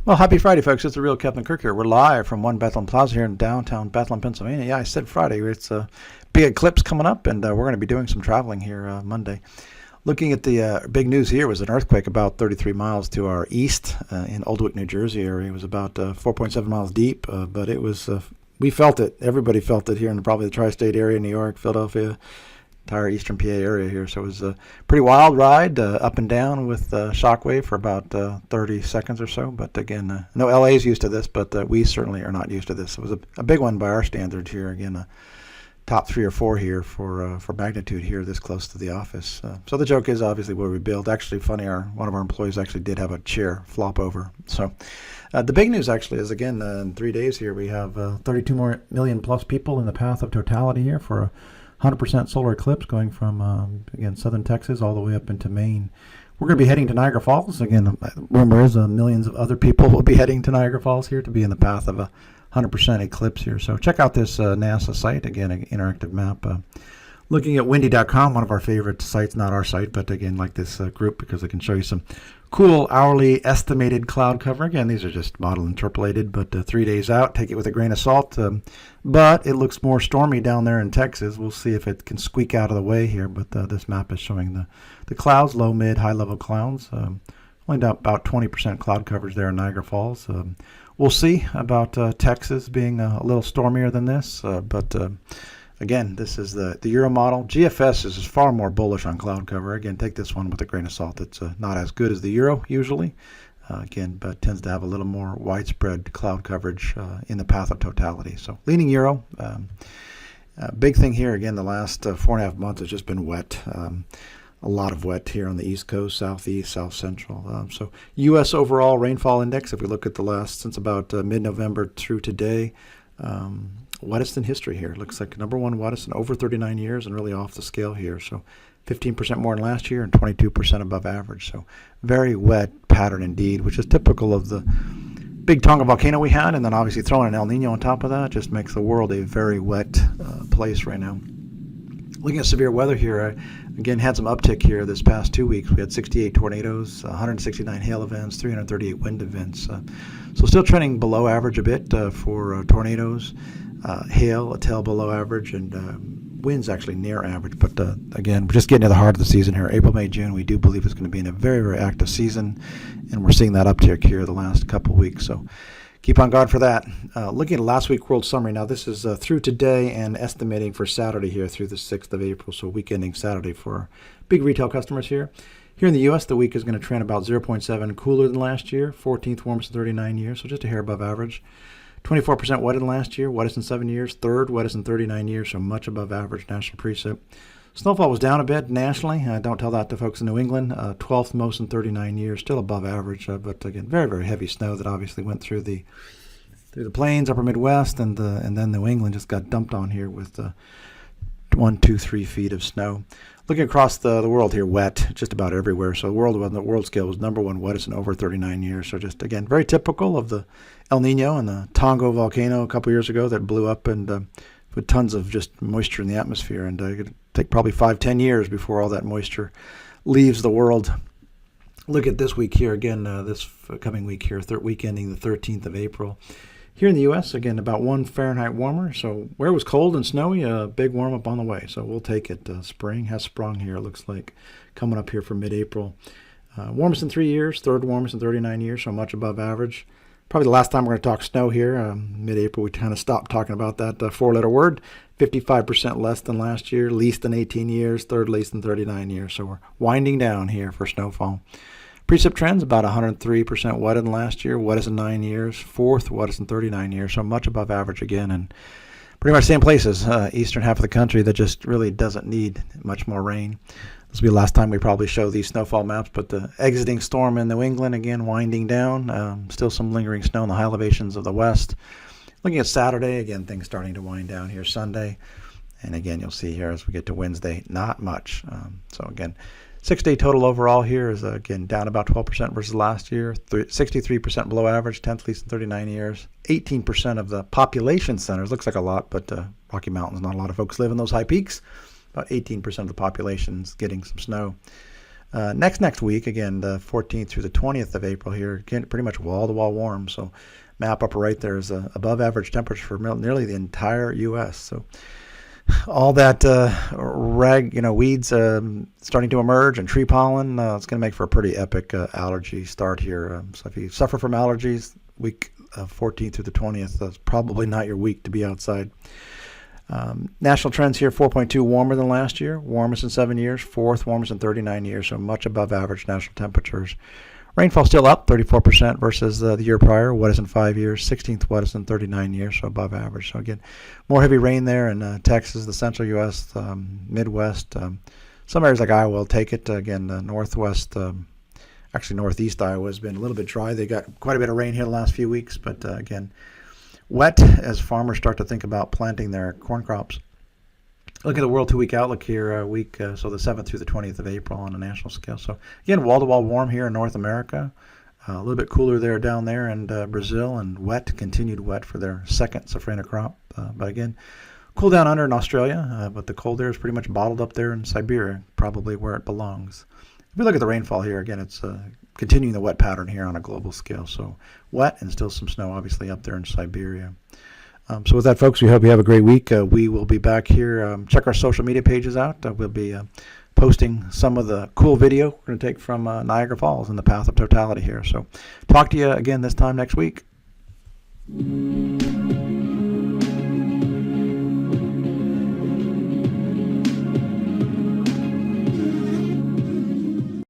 Well, happy Friday, folks. It's the real Captain Kirk here. We're live from One Bethlehem Plaza here in downtown Bethlehem, Pennsylvania. Yeah, I said Friday. It's a big eclipse coming up, and we're going to be doing some traveling here Monday. Looking at the big news here was an earthquake about 33 miles to our east in Oldwick, New Jersey area. It was about 4.7 miles deep, but it was, we felt it. Everybody felt it here in probably the tri-state area, New York, Philadelphia, entire eastern PA area here. So it was a pretty wild ride up and down with shockwave for about 30 seconds or so. But again, no LA is used to this, but we certainly are not used to this. It was a big one by our standards here. Again, top 3 or 4 here for magnitude here this close to the office. So the joke is obviously where we build. Actually funny, one of our employees actually did have a chair flop over. So the big news actually is, again, in 3 days here we have 32 million plus people in the path of totality here for a 100% solar eclipse going from, again, southern Texas all the way up into Maine. We're going to be heading to Niagara Falls. Again, rumor is millions of other people will be heading to Niagara Falls here to be in the path of a 100% eclipse here. So check out this NASA site, again, an interactive map. Looking at windy.com, one of our favorite sites, not our site, but again, like this group, because they can show you some cool hourly estimated cloud cover. Again, these are just model interpolated, but 3 days out, take it with a grain of salt. But it looks more stormy down there in Texas. We'll see if it can squeak out of the way here, but this map is showing the clouds, low, mid, high-level clouds. Only about 20% cloud coverage there in Niagara Falls. We'll see about Texas being a little stormier than this, but again, this is the Euro model. GFS is far more bullish on cloud cover. Again, take this one with a grain of salt. It's not as good as the Euro usually, again, but tends to have a little more widespread cloud coverage in the path of totality. So leaning Euro. Big thing here, again, the last 4.5 months has just been wet. A lot of wet here on the East Coast, Southeast, South Central. So U.S. overall rainfall index, if we look at the last, since about mid-November through today, wettest in history here. Looks like number one wettest in over 39 years and really off the scale here. So 15% more than last year and 22% above average. So very wet pattern indeed, which is typical of the big Tonga volcano we had. And then obviously throwing an El Nino on top of that just makes the world a very wet place right now. Looking at severe weather here, again, had some uptick here this past 2 weeks. We had 68 tornadoes, 169 hail events, 338 wind events. So still trending below average a bit for tornadoes, hail, a tail below average, and winds actually near average. But again, we're just getting to the heart of the season here. April, May, June, we do believe it's going to be in a very, very active season, and we're seeing that uptick here the last couple of weeks. So keep on guard for that. Looking at last week's world summary. Now, this is through today and estimating for Saturday here through the 6th of April, so week ending Saturday for our big retail customers here. Here in the U.S., the week is going to trend about 0.7 cooler than last year, 14th warmest in 39 years, so just a hair above average. 24% wetter than last year, wettest in 7 years, third wettest in 39 years, so much above average national precip. Snowfall was down a bit nationally. Don't tell that to folks in New England. 12th most in 39 years, still above average, but again, very, very heavy snow that obviously went through the plains, upper Midwest, and then New England just got dumped on here with 1, 2, 3 feet of snow. Looking across the world here, wet just about everywhere. So the world scale was number one wettest in over 39 years. So just, again, very typical of the El Nino and the Tonga volcano a couple years ago that blew up and with tons of just moisture in the atmosphere. And it could take probably 5-10 years before all that moisture leaves the world. Look at this week here again, this coming week here, week ending the 13th of April. Here in the U.S., again, about 1 Fahrenheit warmer. So where it was cold and snowy, a big warm up on the way. So we'll take it. Spring has sprung here, it looks like, coming up here for mid-April. Warmest in 3 years, third warmest in 39 years, so much above average. Probably the last time we're going to talk snow here. Mid-April, we kind of stopped talking about that 4-letter word. 55% less than last year, least in 18 years, third least in 39 years. So we're winding down here for snowfall. Precip trends about 103% wetter than last year, wettest in 9 years, fourth wettest in 39 years, so much above average again, and pretty much same places, eastern half of the country that just really doesn't need much more rain. This will be the last time we probably show these snowfall maps, but the exiting storm in New England, again, winding down, still some lingering snow in the high elevations of the west. Looking at Saturday, again, things starting to wind down here Sunday, and again, you'll see here as we get to Wednesday, not much. So again, 6-day total overall here is, again, down about 12% versus last year, 63% below average, 10th least in 39 years. 18% of the population centers, looks like a lot, but Rocky Mountains, not a lot of folks live in those high peaks. About 18% of the population's getting some snow. Next week, again, the 14th through the 20th of April here, again, pretty much wall-to-wall warm. So map upper right there is above average temperature for nearly the entire U.S. So all that weeds starting to emerge and tree pollen, it's going to make for a pretty epic allergy start here. So if you suffer from allergies, week 14th through the 20th, that's probably not your week to be outside. National trends here, 4.2 warmer than last year, warmest in 7 years, fourth warmest in 39 years, so much above average national temperatures. Rainfall still up 34% versus the year prior, wettest in 5 years, 16th wettest in 39 years, so above average. So again, more heavy rain there in Texas, the central U.S., Midwest. Some areas like Iowa will take it. Again, northwest, actually northeast Iowa has been a little bit dry. They got quite a bit of rain here the last few weeks, but again, wet as farmers start to think about planting their corn crops. Look at the World 2-week outlook here, so the 7th through the 20th of April on a national scale. So again, wall-to-wall warm here in North America. A little bit cooler there down there in Brazil, and continued wet for their second safrinha crop. But again, cool down under in Australia, but the cold air is pretty much bottled up there in Siberia, probably where it belongs. If we look at the rainfall here, again, it's continuing the wet pattern here on a global scale. So wet and still some snow, obviously, up there in Siberia. So with that, folks, we hope you have a great week. We will be back here. Check our social media pages out. We'll be posting some of the cool video we're going to take from Niagara Falls in the path of totality here. So talk to you again this time next week.